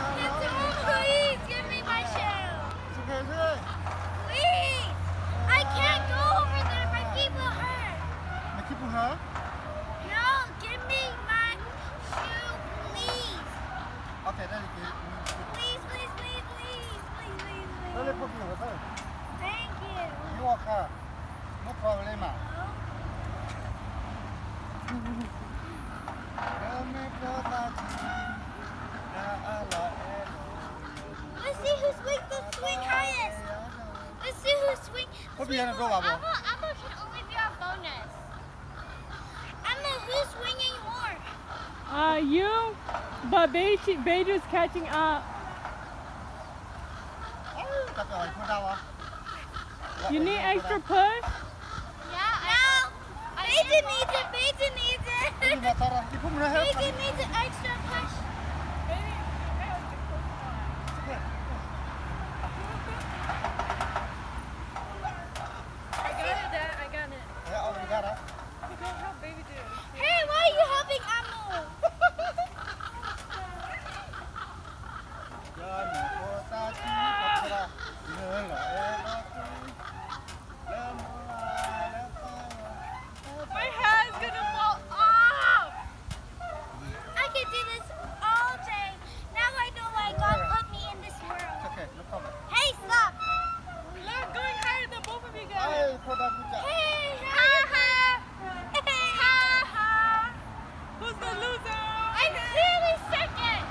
Please give me my shoe. Please. I can't go over there. My feet will hurt. No, give me my shoe, please. Please, please, please, please, please, please, please. Thank you. No problem. Let's see who swings the swing highest. Let's see who swing. Amo can only be our bonus. Emma, who's swinging more? You, but Beiju's catching up. You need extra push? Yeah, No. Bajan needs it. Bajan needs it. Bajan needs an extra push. I got it, Dad. I got it. Go help baby do. Hey, why are you helping Emma? My hand's gonna fall off. I can do this all day. Now I know why God put me in this world. Hey, stop. Look, going higher than both of you guys. Hey, Ha ha. ha ha. Who's the loser? I'm clearly second.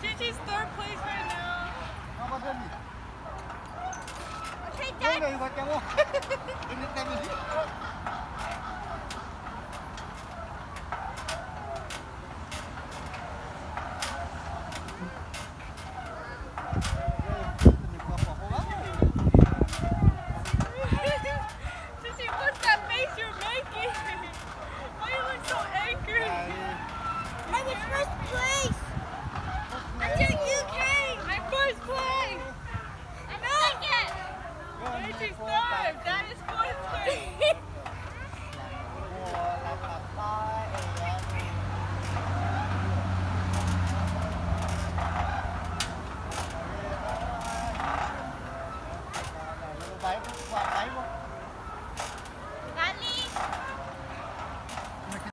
Gigi's third place right now. Okay, Dad. Ini